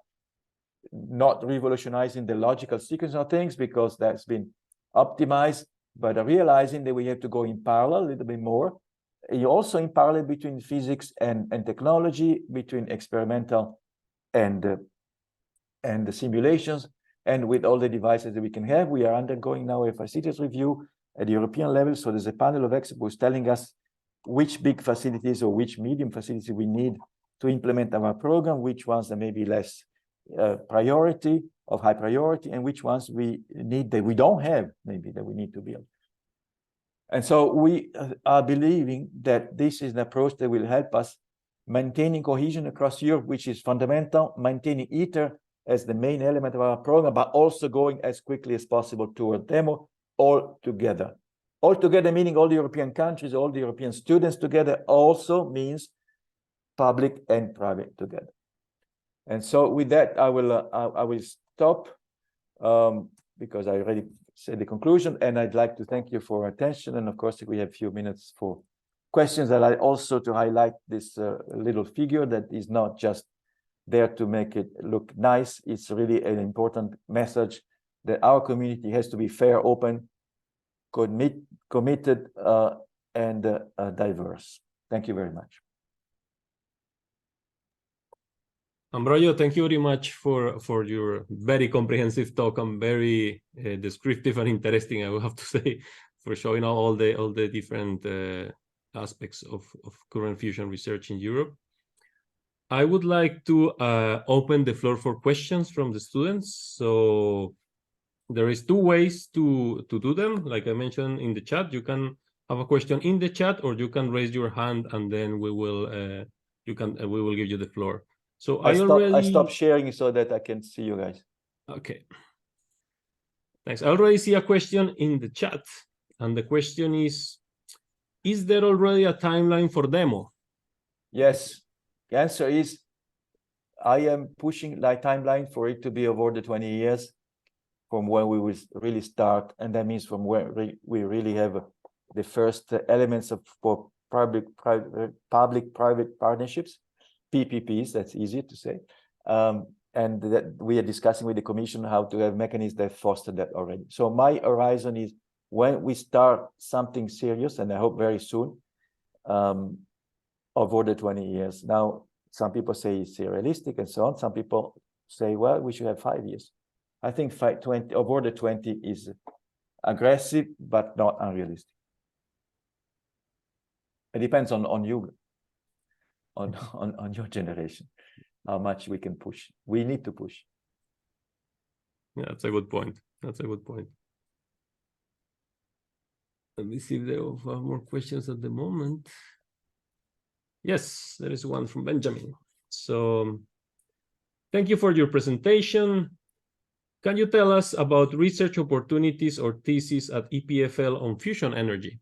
not revolutionizing the logical sequence of things because that's been optimized, but realizing that we have to go in parallel a little bit more. And also in parallel between physics and technology, between experimental and the simulations, and with all the devices that we can have. We are undergoing now a facilities review at the European level. So there's a panel of experts who's telling us which big facilities or which medium facilities we need to implement our program, which ones that may be less priority, of high priority, and which ones we need that we don't have, maybe that we need to build. And so we are believing that this is an approach that will help us maintaining cohesion across Europe, which is fundamental, maintaining ITER as the main element of our program, but also going as quickly as possible toward demo all together. All together meaning all the European countries, all the European students together, also means public and private together. And so with that, I will stop because I already said the conclusion, and I'd like to thank you for your attention. And of course, we have a few minutes for questions. I'd like also to highlight this little figure that is not just there to make it look nice. It's really an important message that our community has to be fair, open, committed, and diverse. Thank you very much. Ambrogio, thank you very much for your very comprehensive talk and very descriptive and interesting, I will have to say, for showing all the different aspects of current fusion research in Europe. I would like to open the floor for questions from the students. So there is two ways to do them. Like I mentioned in the chat, you can have a question in the chat, or you can raise your hand, and then we will give you the floor. So I stopped sharing so that I can see you guys. Okay. Thanks. I already see a question in the chat, and the question is there already a timeline for demo? Yes. The answer is I am pushing the timeline for it to be over the 20 years from when we will really start, and that means from where we really have the first elements for public-private partnerships, PPPs, that's easy to say, and that we are discussing with the Commission how to have mechanisms that foster that already. So my horizon is when we start something serious, and I hope very soon, over the 20 years. Now, some people say it's realistic and so on. Some people say, well, we should have 5 years. I think over the 20 is aggressive, but not unrealistic. It depends on you, on your generation, how much we can push. We need to push. Yeah, that's a good point. That's a good point. Let me see if there are more questions at the moment. Yes, there is one from Benjamin. So, thank you for your presentation. Can you tell us about research opportunities or theses at EPFL on fusion energy?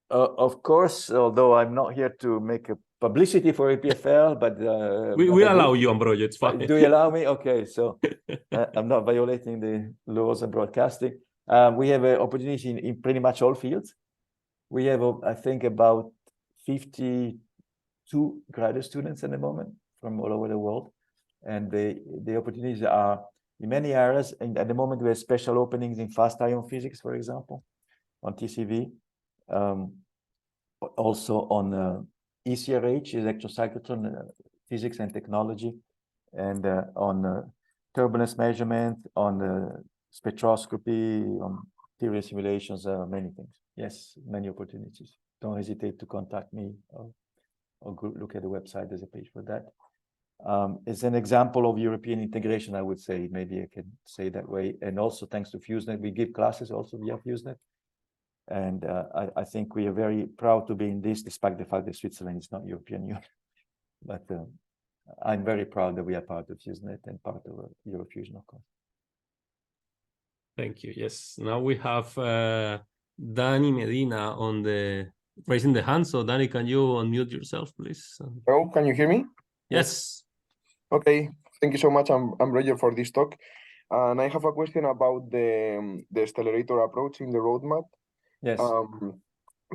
Of course, although I'm not here to make a publicity for EPFL, but we allow you, Ambrogio. It's fine. Do you allow me? Okay, so I'm not violating the laws of broadcasting. We have opportunities in pretty much all fields. We have, I think, about 52 graduate students at the moment from all over the world, and the opportunities are in many areas. And at the moment, we have special openings in fast ion physics, for example, on TCV. Also on ECRH, electrocyclotron physics and technology, and on turbulence measurement, on spectroscopy, on theory simulations, many things. Yes, many opportunities. Don't hesitate to contact me or go look at the website. There's a page for that. It's an example of European integration, I would say. Maybe I can say that way. And also thanks to FuseNet, we give classes also via FuseNet. And I think we are very proud to be in this, despite the fact that Switzerland is not European Union. But I'm very proud that we are part of FuseNet and part of EUROfusion, of course. Thank you. Yes. Now we have Danny Medina on the raising the hand. So Danny, can you unmute yourself, please? Oh, can you hear me? Yes. Okay. Thank you so much. I'm Roger for this talk. And I have a question about the accelerator approach in the roadmap. Yes.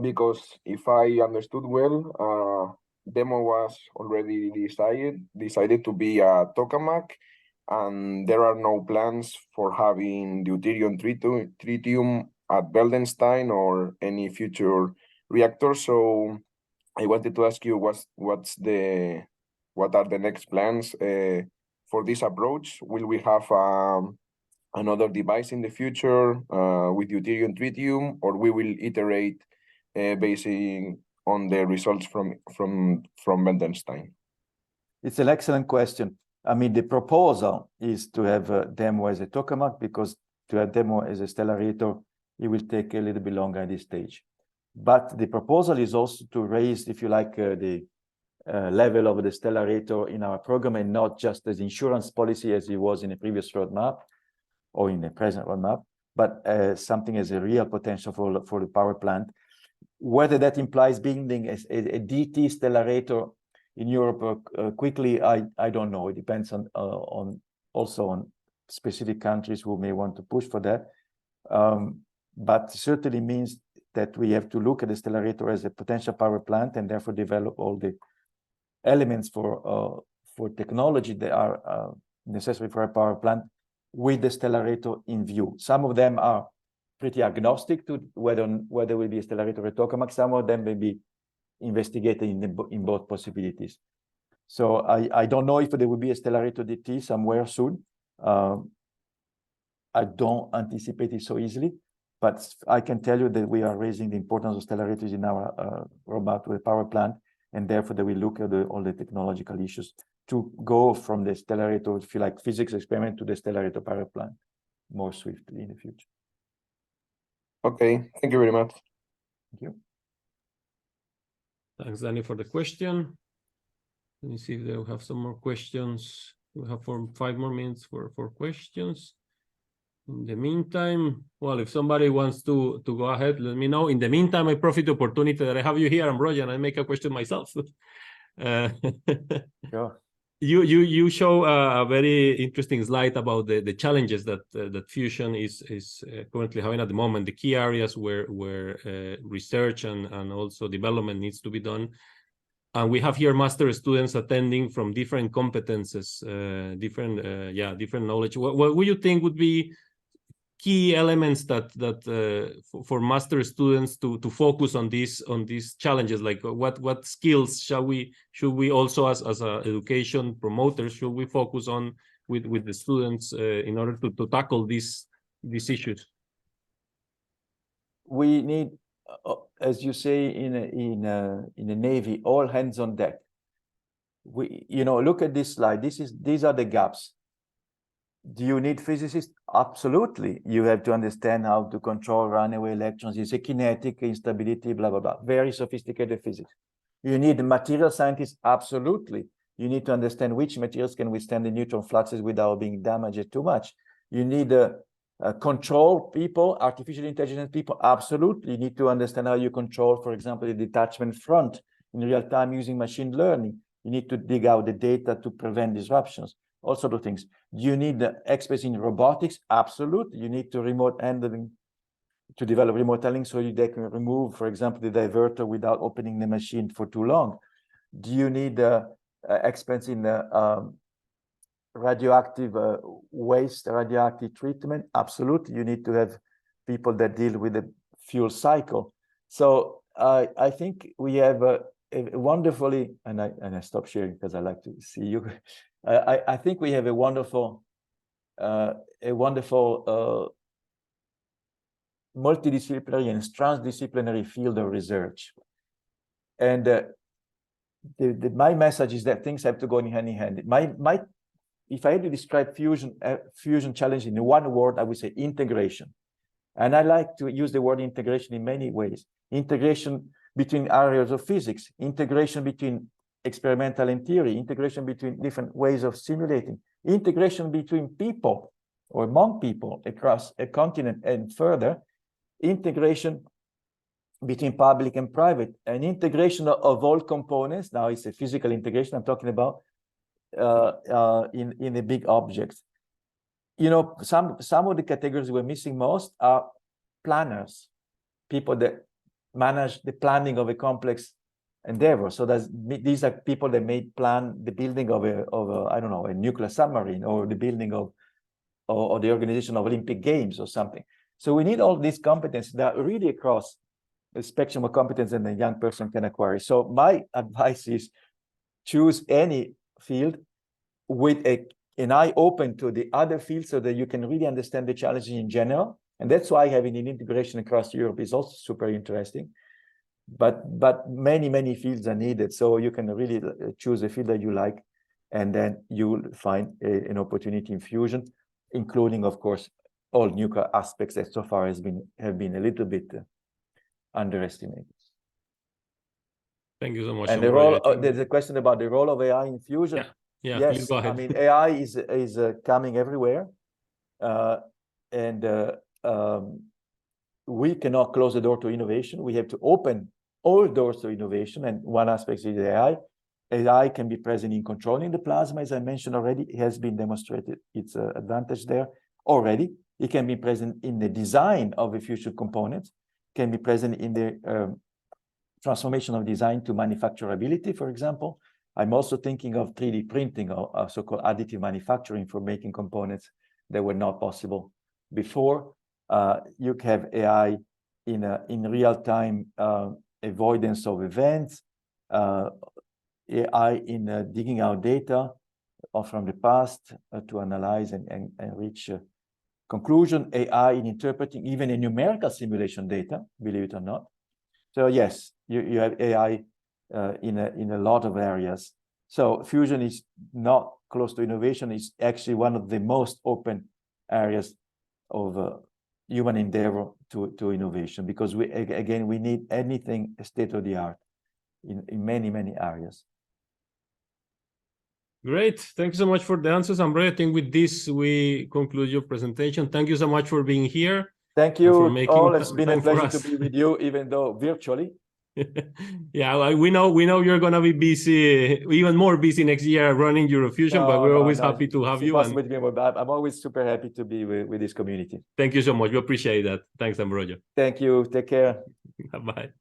Because if I understood well, demo was already decided to be a tokamak, and there are no plans for having deuterium tritium at Beldenstein or any future reactor. So I wanted to ask you what are the next plans for this approach? Will we have another device in the future with deuterium tritium, or we will iterate basing on the results from Beldenstein? It's an excellent question. I mean, the proposal is to have a demo as a tokamak, because to have demo as a stellarator, it will take a little bit longer at this stage. But the proposal is also to raise, if you like, the level of the stellarator in our program, and not just as insurance policy as it was in the previous roadmap or in the present roadmap, but something as a real potential for the power plant. Whether that implies building a DT stellarator in Europe quickly, I don't know. It depends on also on specific countries who may want to push for that. But certainly means that we have to look at the stellarator as a potential power plant, and therefore develop all the elements for technology that are necessary for a power plant with the stellarator in view. Some of them are pretty agnostic to whether will be a stellarator or a tokamak. Some of them may be investigated in both possibilities. So I don't know if there will be a stellarator DT somewhere soon. I don't anticipate it so easily, but I can tell you that we are raising the importance of stellarators in our roadmap to a power plant, and therefore that we look at all the technological issues to go from the stellarator, if you like, physics experiment to the stellarator power plant more swiftly in the future. Okay, thank you very much. Thank you. Thanks, Danny, for the question. Let me see if they have some more questions. We have 5 more minutes for questions. In the meantime, well, if somebody wants to go ahead, let me know. In the meantime, I profit the opportunity that I have you here, Ambrogio, and I make a question myself. Sure. You show a very interesting slide about the challenges that fusion is currently having at the moment, the key areas where research and also development needs to be done. And we have here master students attending from different competences, different knowledge. What would you think would be key elements that for master students to focus on these challenges? Like what skills should we also as education promoters should we focus on with the students in order to tackle these issues? We need, as you say in the Navy, all hands on deck. Look at this slide. These are the gaps. Do you need physicists? Absolutely. You have to understand how to control runaway electrons. It's a kinetic instability, blah, blah, blah. Very sophisticated physics. You need material scientists? Absolutely. You need to understand which materials can withstand the neutron fluxes without being damaged too much. You need Control people, artificial intelligence people, absolutely. You need to understand how you control, for example, the detachment front in real time using machine learning. You need to dig out the data to prevent disruptions, all sort of things. Do you need the experts in robotics? Absolutely. You need to remote handling, to develop remote handling so they can remove, for example, the diverter without opening the machine for too long. Do you need experts in radioactive waste, radioactive treatment? Absolutely. You need to have people that deal with the fuel cycle. So I think we have a wonderfully, and I stop sharing because I like to see you. I think we have a wonderful multidisciplinary and transdisciplinary field of research. And my message is that things have to go hand in hand. If I had to describe fusion challenge in one word, I would say integration. And I like to use the word integration in many ways. Integration between areas of physics, integration between experimental and theory, integration between different ways of simulating, integration between people or among people across a continent and further, integration between public and private, and integration of all components. Now it's a physical integration I'm talking about, in a big object. You know, some of the categories we're missing most are planners, people that manage the planning of a complex endeavor. So these are people that may plan the building of a I don't know, a nuclear submarine, or the building of or the organization of Olympic Games or something. So we need all these competencies that are really across the spectrum of competence that a young person can acquire. So my advice is choose any field with an eye open to the other fields so that you can really understand the challenges in general. And that's why having an integration across Europe is also super interesting. But many fields are needed. So you can really choose a field that you like, and then you will find an opportunity in fusion, including, of course, all nuclear aspects that so far have been a little bit underestimated. Thank you so much. And the role, there's a question about the role of AI in fusion. Yeah, yes, please go ahead. I mean, AI is coming everywhere, and we cannot close the door to innovation. We have to open all doors to innovation, and one aspect is AI. AI can be present in controlling the plasma, as I mentioned already. It has been demonstrated its advantage there already. It can be present in the design of a fusion component, can be present in the transformation of design to manufacturability, for example. I'm also thinking of 3D printing, or so-called additive manufacturing, for making components that were not possible before. You have AI in real-time avoidance of events, AI in digging out data from the past to analyze and reach a conclusion, AI in interpreting even a numerical simulation data, believe it or not. So yes, you have AI in a lot of areas. So fusion is not close to innovation. It's actually one of the most open areas of human endeavor to innovation, because we need anything state of the art in many areas. Great. Thank you so much for the answers, Ambrogio. I think with this, we conclude your presentation. Thank you so much for being here. Thank you all. It's been a time for pleasure us. to be with you, even though virtually. Yeah, we know you're gonna be busy, even more busy next year running EUROfusion, but we're always happy to have you. And I'm always super happy to be with this community. Thank you so much. We appreciate that. Thanks, Ambrogio. Thank you. Take care. Bye.